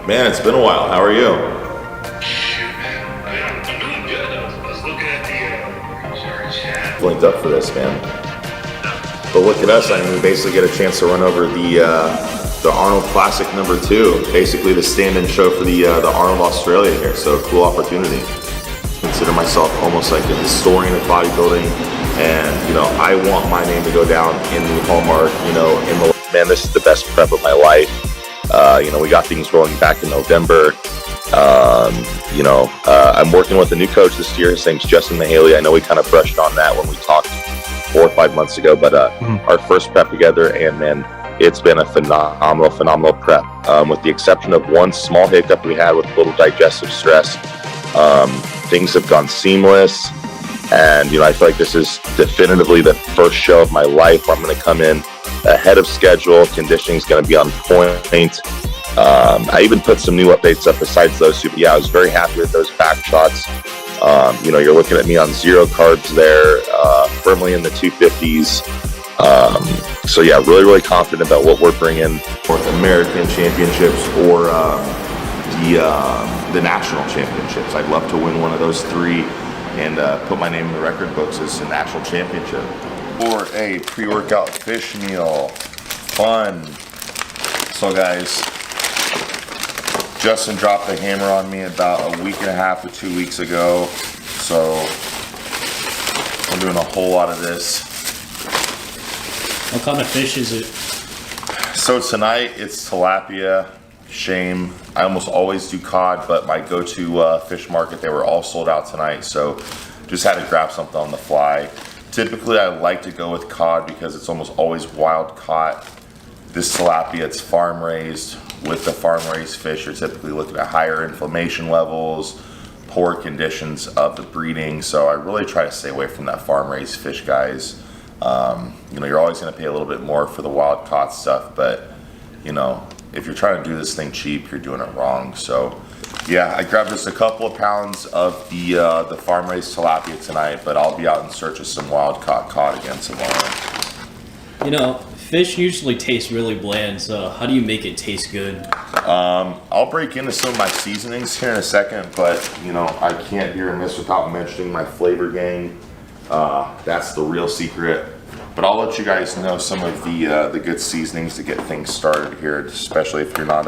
Man, it's been a while. How are you? Shit, man. I'm doing good. I was looking at the chat. Linked up for this, man. But look at us. I mean, we basically get a chance to run over the Arnold Classic #2, basically the stand-in show for the Arnold Australia here. So cool opportunity. Consider myself almost like a historian of bodybuilding, and you know, I want my name to go down in the hallmark. You know, man, this is the best prep of my life. You know, we got things rolling back in November. I'm working with a new coach this year. His name's Justin Mahaley. I know we kind of brushed on that when we talked 4 or 5 months ago, but our first prep together, and man, it's been a phenomenal prep. With the exception of one small hiccup we had with a little digestive stress, things have gone seamless. And, you know, I feel like this is definitively the first show of my life where I'm going to come in ahead of schedule. Conditioning is going to be on point. I even put some new updates up besides those two. But yeah, I was very happy with those back shots. You know, you're looking at me on 0 carbs there, firmly in the 250s. So yeah, really confident about what we're bringing. North American Championships or the National Championships. I'd love to win one of those 3 and put my name in the record books as a national championship. Or a pre-workout fish meal. Fun. So guys, Justin dropped the hammer on me about a week and a half to 2 weeks ago. So I'm doing a whole lot of this. What kind of fish is it? So tonight it's tilapia. Shame. I almost always do cod, but my go-to fish market, they were all sold out tonight, so just had to grab something on the fly. Typically I like to go with cod because it's almost always wild caught. This tilapia, it's farm raised. With the farm raised fish, you're typically looking at higher inflammation levels, poor conditions of the breeding, so I really try to stay away from that farm raised fish, guys. You know, you're always going to pay a little bit more for the wild caught stuff, but you know, if you're trying to do this thing cheap, you're doing it wrong. So yeah, I grabbed just a couple of pounds of the farm raised tilapia tonight, but I'll be out in search of some wild caught cod again tomorrow. You know, fish usually tastes really bland, so how do you make it taste good? I'll break into some of my seasonings here in a second, but you know, I can't be remiss without mentioning my flavor gang. That's the real secret. But I'll let you guys know some of the good seasonings to get things started here, especially if you're not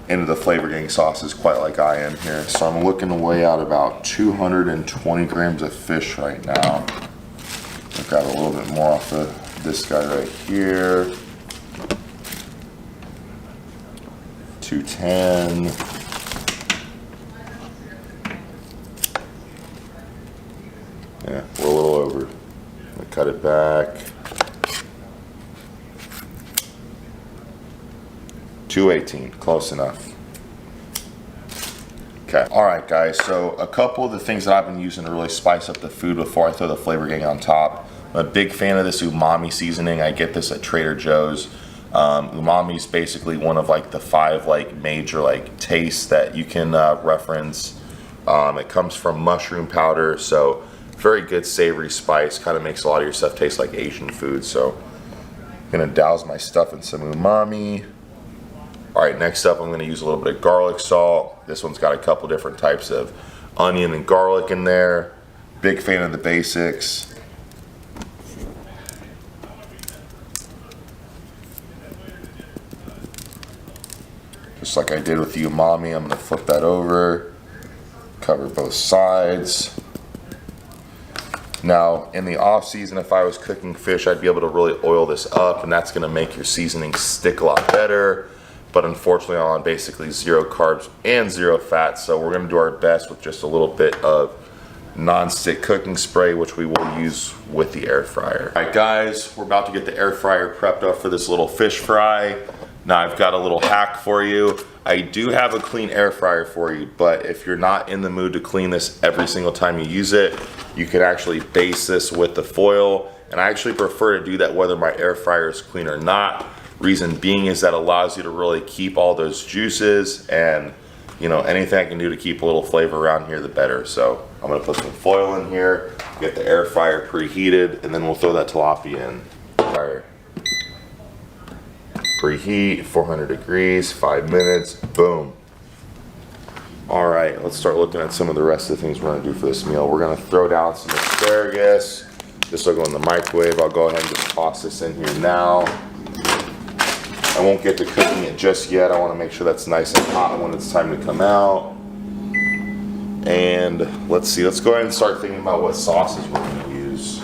into the flavor gang sauces quite like I am here. So I'm looking to weigh out about 220 grams of fish right now. I've got a little bit more off of this guy right here. 210. Yeah, we're a little over. I'm gonna cut it back. 218, close enough. Okay, all right guys, so a couple of the things that I've been using to really spice up the food before I throw the flavor gang on top. I'm a big fan of this Umami Seasoning. I get this at Trader Joe's. Umami is basically one of like the 5 like major like tastes that you can reference. It comes from mushroom powder, so very good savory spice, kind of makes a lot of your stuff taste like Asian food. So I'm gonna douse my stuff in some umami. All right, next up I'm gonna use a little bit of garlic salt. This one's got a couple different types of onion and garlic in there. Big fan of the basics. Just like I did with the umami, I'm gonna flip that over, cover both sides. Now, in the off season, if I was cooking fish, I'd be able to really oil this up, and that's gonna make your seasoning stick a lot better. But unfortunately, I'm on basically 0 carbs and 0 fat, so we're gonna do our best with just a little bit of non-stick cooking spray, which we will use with the air fryer. All right, guys, we're about to get the air fryer prepped up for this little fish fry. Now, I've got a little hack for you. I do have a clean air fryer for you, but if you're not in the mood to clean this every single time you use it, you can actually base this with the foil, and I actually prefer to do that whether my air fryer is clean or not. Reason being is that allows you to really keep all those juices, and you know, anything I can do to keep a little flavor around here, the better. So I'm gonna put some foil in here, get the air fryer preheated, and then we'll throw that tilapia in. Fire. Preheat, 400 degrees, 5 minutes, boom. All right, let's start looking at some of the rest of the things we're gonna do for this meal. We're gonna throw down some asparagus. This will go in the microwave. I'll go ahead and just toss this in here now. I won't get to cooking it just yet. I wanna make sure that's nice and hot when it's time to come out. And let's see, let's go ahead and start thinking about what sauces we're gonna use.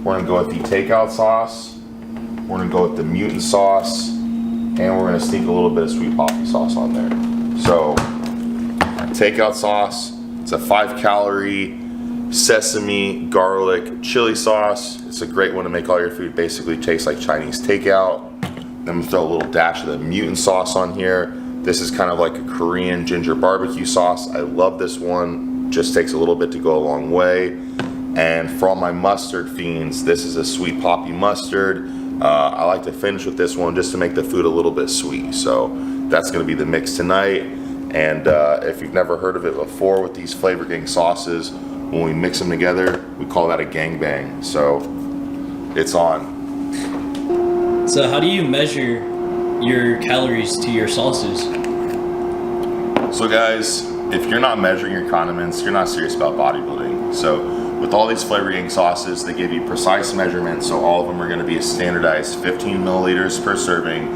We're gonna go with the takeout sauce. We're gonna go with the mutant sauce. And we're gonna sneak a little bit of sweet poppy sauce on there. So, takeout sauce, it's a 5-calorie sesame, garlic, chili sauce. It's a great one to make all your food basically taste like Chinese takeout. Then we throw a little dash of the mutant sauce on here. This is kind of like a Korean ginger barbecue sauce. I love this one. Just takes a little bit to go a long way. And for all my mustard fiends, this is a sweet poppy mustard. I like to finish with this one just to make the food a little bit sweet. So that's gonna be the mix tonight. And if you've never heard of it before with these flavor gang sauces, when we mix them together, we call that a gangbang. So it's on. So how do you measure your calories to your sauces? So guys, if you're not measuring your condiments, you're not serious about bodybuilding. So with all these flavor gang sauces, they give you precise measurements. So all of them are gonna be a standardized 15 milliliters per serving.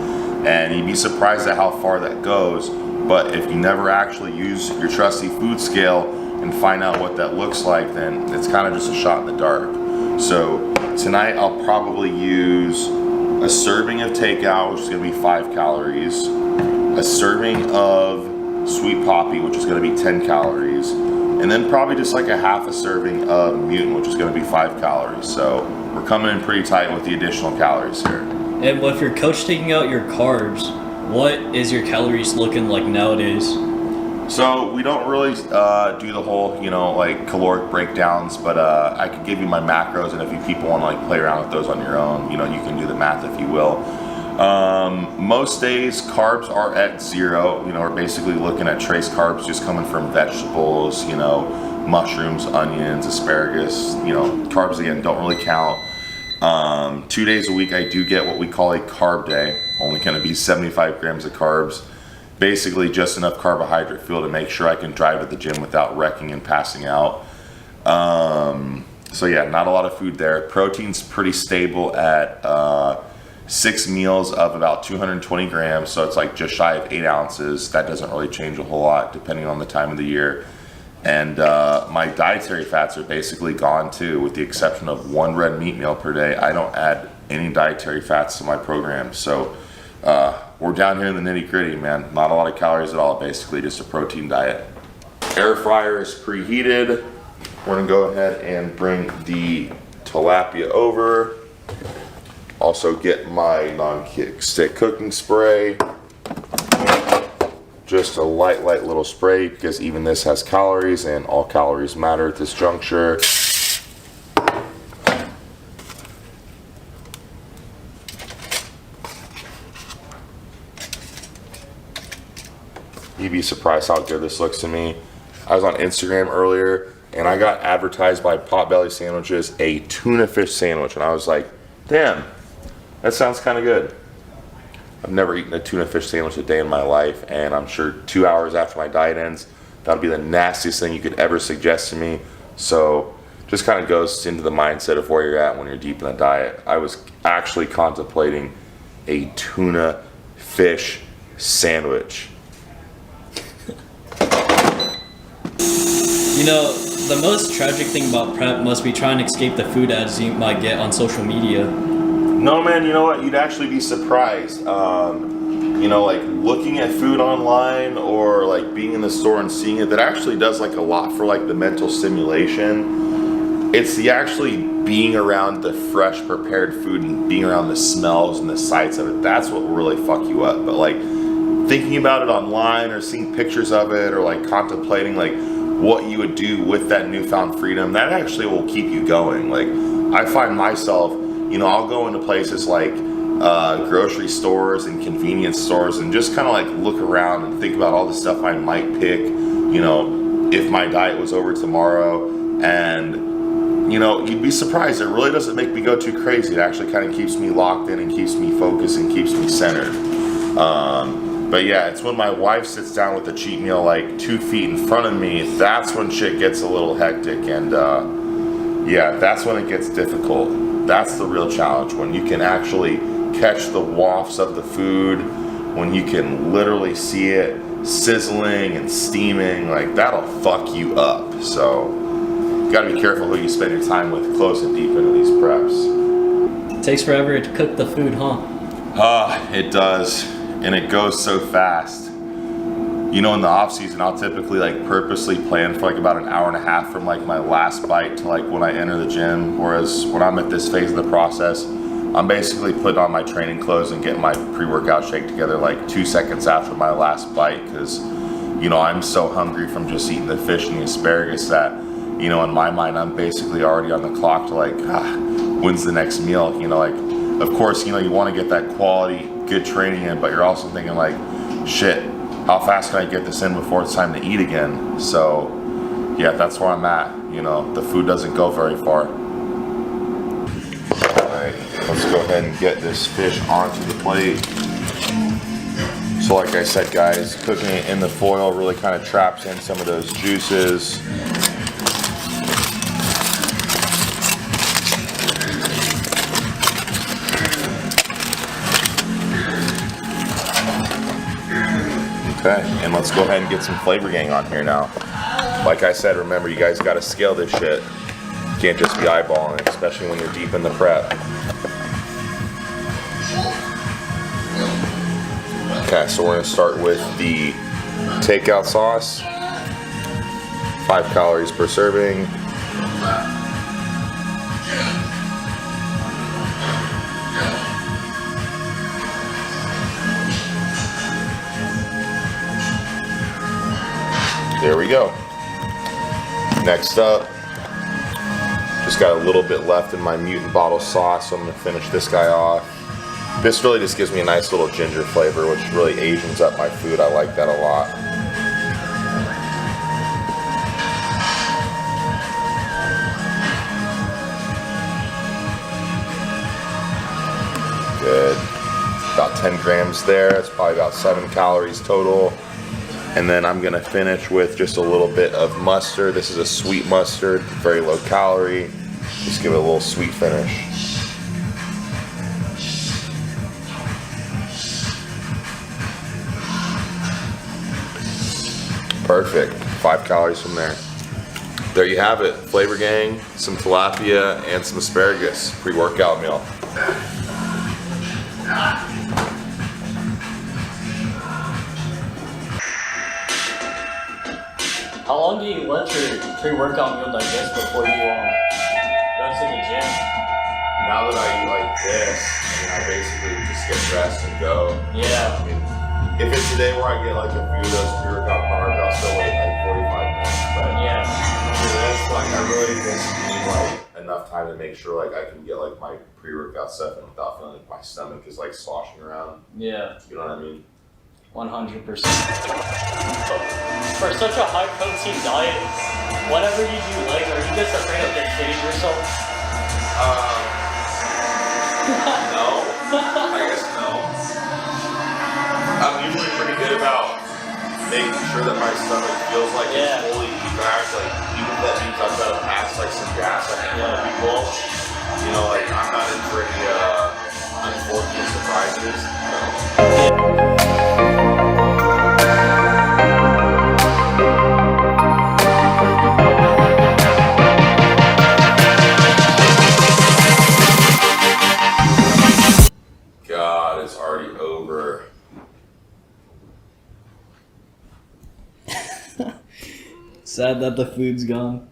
And you'd be surprised at how far that goes. But if you never actually use your trusty food scale and find out what that looks like, then it's kind of just a shot in the dark. So tonight I'll probably use a serving of takeout, which is gonna be 5 calories, a serving of sweet poppy, which is gonna be 10 calories, and then probably just like a half a serving of mutant, which is gonna be 5 calories. So we're coming in pretty tight with the additional calories here. And with your coach taking out your carbs, what is your calories looking like nowadays? So we don't really do the whole, like caloric breakdowns, but I could give you my macros, and if you people want to like play around with those on your own, you can do the math if you will. Most days carbs are at 0. We're basically looking at trace carbs just coming from vegetables, mushrooms, onions, asparagus. Carbs again don't really count. 2 days a week I do get what we call a carb day. Only going to be 75 grams of carbs. Basically just enough carbohydrate fuel to make sure I can drive to the gym without wrecking and passing out. So yeah, not a lot of food there. Protein's pretty stable at 6 meals of about 220 grams. So it's like just shy of 8 ounces. That doesn't really change a whole lot depending on the time of the year. And my dietary fats are basically gone too, with the exception of 1 red meat meal per day. I don't add any dietary fats to my program. So we're down here in the nitty gritty, man. Not a lot of calories at all, basically just a protein diet. Air fryer is preheated. We're gonna go ahead and bring the tilapia over. Also get my non-stick cooking spray. Just a light little spray, because even this has calories and all calories matter at this juncture. You'd be surprised how good this looks to me. I was on Instagram earlier and I got advertised by Potbelly Sandwiches a tuna fish sandwich, and I was like, damn, that sounds kind of good. I've never eaten a tuna fish sandwich a day in my life, and I'm sure 2 hours after my diet ends, that'll be the nastiest thing you could ever suggest to me. So just kind of goes into the mindset of where you're at when you're deep in a diet. I was actually contemplating a tuna fish sandwich. The most tragic thing about prep must be trying to escape the food ads you might get on social media. No, man, you know what? You'd actually be surprised. Like looking at food online or like being in the store and seeing it, that actually does like a lot for like the mental stimulation. It's the actually being around the fresh prepared food and being around the smells and the sights of it. That's what will really fuck you up. But like thinking about it online or seeing pictures of it or like contemplating like what you would do with that newfound freedom, that actually will keep you going. Like I find myself, I'll go into places like grocery stores and convenience stores and just kind of like look around and think about all the stuff I might pick, if my diet was over tomorrow. And you'd be surprised, it really doesn't make me go too crazy. It actually kind of keeps me locked in and keeps me focused and keeps me centered. But yeah, it's when my wife sits down with a cheat meal like 2 feet in front of me, that's when shit gets a little hectic, and yeah, that's when it gets difficult. That's the real challenge, when you can actually catch the wafts of the food, when you can literally see it sizzling and steaming, like that'll fuck you up. So you gotta be careful who you spend your time with close and deep into these preps. It takes forever to cook the food, huh? It does, and it goes so fast. You know, in the off season, I'll typically like purposely plan for like about an hour and a half from like my last bite to like when I enter the gym. Whereas when I'm at this phase of the process, I'm basically putting on my training clothes and getting my pre-workout shake together like 2 seconds after my last bite, because, you know, I'm so hungry from just eating the fish and the asparagus that, you know, in my mind, I'm basically already on the clock to like, when's the next meal? You know, like, of course, you know, you want to get that quality, good training in, but you're also thinking like, shit, how fast can I get this in before it's time to eat again? So, yeah, that's where I'm at. You know, the food doesn't go very far. Alright, let's go ahead and get this fish onto the plate. So like I said, guys, cooking it in the foil really kind of traps in some of those juices. Okay, and let's go ahead and get some flavor gang on here now. Like I said, remember, you guys got to scale this shit. You can't just be eyeballing it, especially when you're deep in the prep. Okay, so we're going to start with the takeout sauce. 5 calories per serving. There we go. Next up, just got a little bit left in my mutant bottle sauce, so I'm gonna finish this guy off. This really just gives me a nice little ginger flavor, which really Asians up my food. I like that a lot. Good. About 10 grams there. It's probably about 7 calories total. And then I'm gonna finish with just a little bit of mustard. This is a sweet mustard, very low calorie. Just give it a little sweet finish. Perfect, 5 calories from there. There you have it, flavor gang, some tilapia and some asparagus, pre-workout meal. How long do you let your pre-workout meal digest before you go to the gym? Now that I eat like this, I basically just get dressed and go. Yeah. I mean, if it's a day where I get like a few of those pre-workout carbs, I'll still wait like 45 minutes. But yeah, that's like, I really just need like enough time to make sure like I can get like my pre-workout stuff in without feeling like my stomach is like sloshing around. yeah, You know what I mean? 100%. For such a high protein diet, whatever you do, like, are you just afraid of just shitting yourself? No. I guess no. I'm usually pretty good about making sure that my stomach feels like it's fully evac. Like, even if that means I've got to pass like some gas, I can let people. You know, like, I'm not in for any unfortunate surprises. God, it's already over. Sad that the food's gone.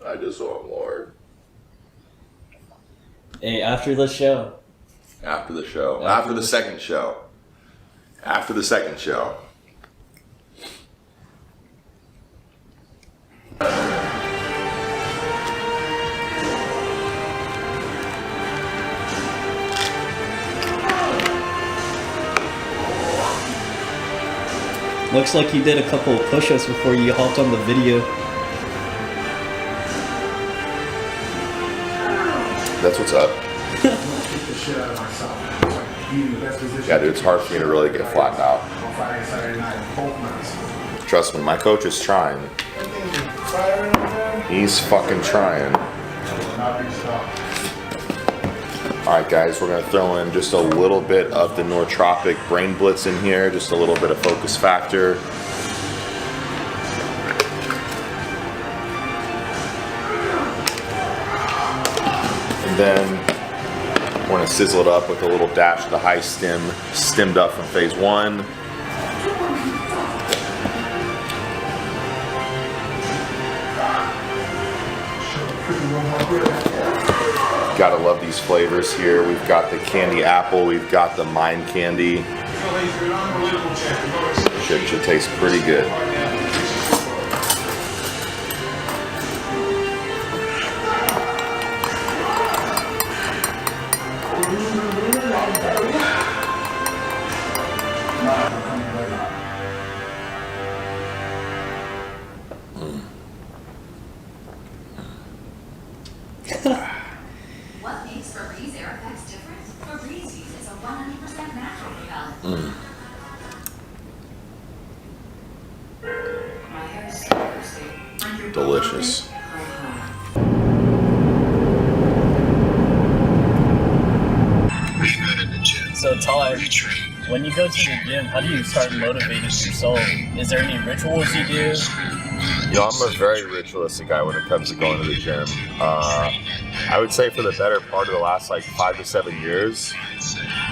I just want more. Hey, after the show. After the show. After the second show. After the second show. Looks like you did a couple of push-ups before you hopped on the video. That's what's up. Yeah, dude, it's hard for me to really get flattened out. Friday, Saturday night, both nights. Trust me, my coach is trying. He's fucking trying. Alright guys, we're going to throw in just a little bit of the Nootropic Brain Blitz in here, just a little bit of focus factor. And then we're going to sizzle it up with a little dash of the high stem, stemmed up from phase 1. Gotta love these flavors here. We've got the candy apple, we've got the mind candy. Should taste pretty good. What makes Febreze Air Effects different? Febreze is a 100% natural repellent. My hair is so thirsty. Delicious. So Ty, when you go to the gym, how do you start motivating yourself? Is there any rituals you do? You know, I'm a very ritualistic guy when it comes to going to the gym. I would say for the better part of the last like 5 to 7 years,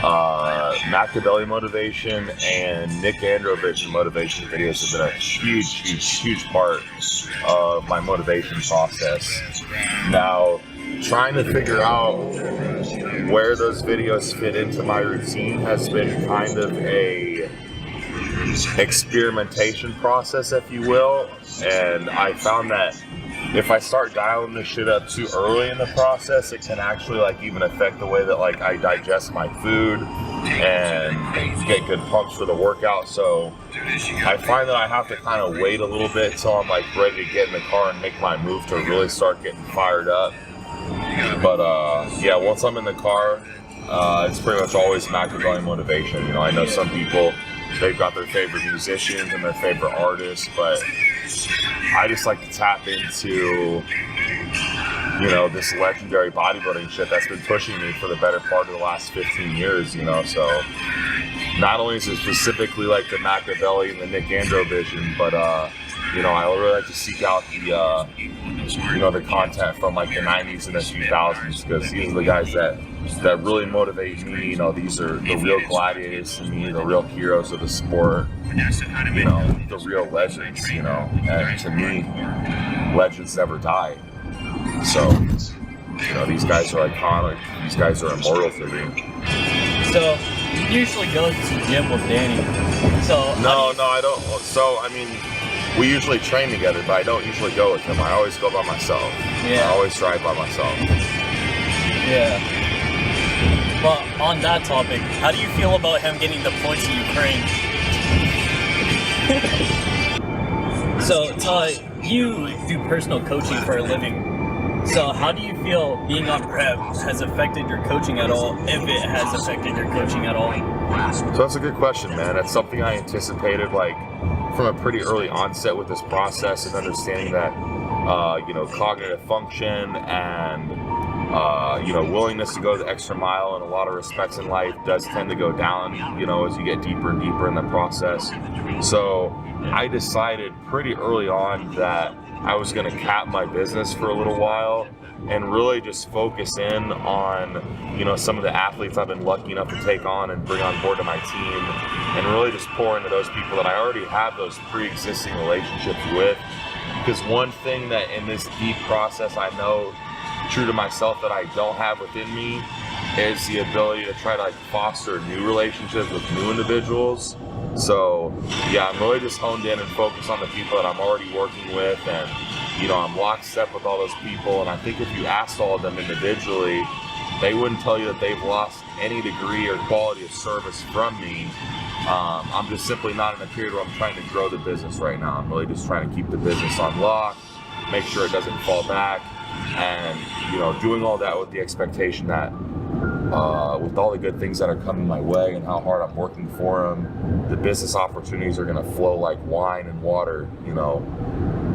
Machiavelli motivation and Nick Androvich motivation videos have been a huge part of my motivation process. Now, trying to figure out where those videos fit into my routine has been kind of a experimentation process, if you will, and I found that if I start dialing this shit up too early in the process, it can actually like even affect the way that like I digest my food and get good pumps for the workout. So I find that I have to kind of wait a little bit till I'm like ready to get in the car and make my move to really start getting fired up. But yeah, once I'm in the car, it's pretty much always Machiavelli motivation. You know, I know some people, they've got their favorite musicians and their favorite artists, but I just like to tap into, you know, this legendary bodybuilding shit that's been pushing me for the better part of the last 15 years, you know. So not only is it specifically like the Machiavelli and the Nick Andro vision, but you know, I really like to seek out the you know, the content from like the 90s and the 2000s, because these are the guys that really motivate me. You know, these are the real gladiators to me, the real heroes of the sport, you know, the real legends, you know. And to me, legends never die. So, you know, these guys are iconic. These guys are immortal to me. So, you usually go to the gym with Danny. So No, I don't. So, I mean, we usually train together, but I don't usually go with him. I always go by myself. Yeah. I always try by myself. Yeah. But on that topic, how do you feel about him getting the points in Ukraine? So, Ty, you do personal coaching for a living. So, how do you feel being on prep has affected your coaching at all, if it has affected your coaching at all? So that's a good question, man. That's something I anticipated, like, from a pretty early onset with this process, and understanding that, you know, cognitive function and, you know, willingness to go the extra mile in a lot of respects in life does tend to go down, you know, as you get deeper and deeper in the process. So I decided pretty early on that I was going to cap my business for a little while and really just focus in on, you know, some of the athletes I've been lucky enough to take on and bring on board to my team, and really just pour into those people that I already have those pre-existing relationships with. Because one thing that in this deep process I know true to myself that I don't have within me is the ability to try to like foster new relationships with new individuals. So yeah, I'm really just honed in and focused on the people that I'm already working with, and you know, I'm lockstep with all those people. And I think if you asked all of them individually, they wouldn't tell you that they've lost any degree or quality of service from me. I'm just simply not in a period where I'm trying to grow the business right now. I'm really just trying to keep the business on lock, make sure it doesn't fall back, and you know, doing all that with the expectation that with all the good things that are coming my way and how hard I'm working for them, the business opportunities are going to flow like wine and water, you know,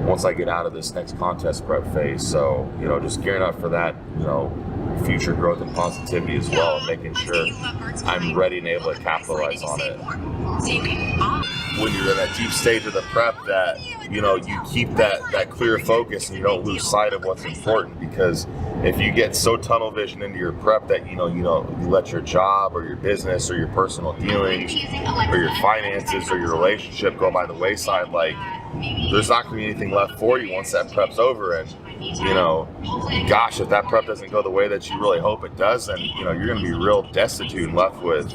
once I get out of this next contest prep phase. So, you know, just gearing up for that, you know, future growth and positivity as well, and making sure I'm ready and able to capitalize on it. When you're in that deep stage of the prep, that, you know, you keep that clear focus and you don't lose sight of what's important, because if you get so tunnel vision into your prep that you let your job or your business or your personal dealings or your finances or your relationship go by the wayside, like, there's not going to be anything left for you once that prep's over. And, you know, gosh, if that prep doesn't go the way that you really hope it does, then, you know, you're going to be real destitute and left with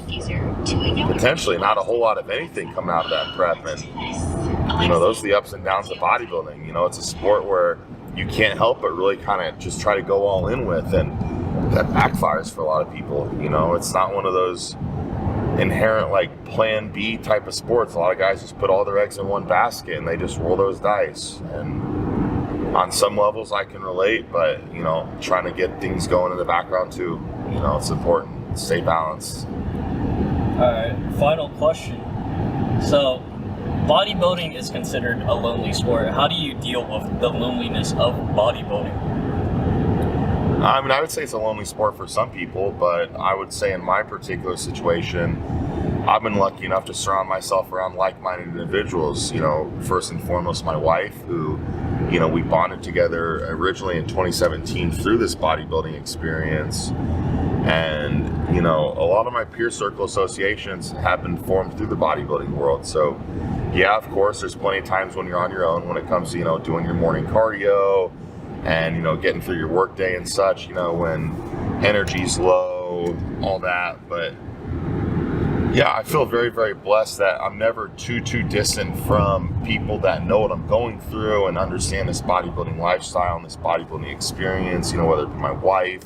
potentially not a whole lot of anything coming out of that prep. And, you know, those are the ups and downs of bodybuilding. You know, it's a sport where you can't help but really kind of just try to go all in with, and that backfires for a lot of people. You know, it's not one of those inherent like plan B type of sports. A lot of guys just put all their eggs in one basket and they just roll those dice. And on some levels I can relate, but, you know, trying to get things going in the background too, you know, it's important. Stay balanced. All right, final question. So, bodybuilding is considered a lonely sport. How do you deal with the loneliness of bodybuilding? I mean, I would say it's a lonely sport for some people, but I would say in my particular situation, I've been lucky enough to surround myself around like-minded individuals. You know, first and foremost, my wife, who, you know, we bonded together originally in 2017 through this bodybuilding experience. And, you know, a lot of my peer circle associations have been formed through the bodybuilding world. So, yeah, of course, there's plenty of times when you're on your own when it comes to, you know, doing your morning cardio and, you know, getting through your work day and such, you know, when energy's low, all that. But yeah, I feel very, very blessed that I'm never too distant from people that know what I'm going through and understand this bodybuilding lifestyle and this bodybuilding experience, you know, whether it be my wife,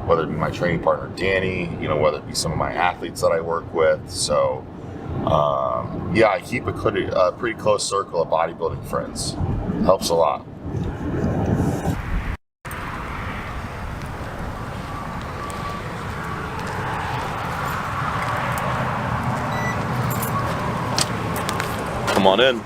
whether it be my training partner, Danny, you know, whether it be some of my athletes that I work with. So, yeah, I keep a pretty close circle of bodybuilding friends. Helps a lot. Come on in.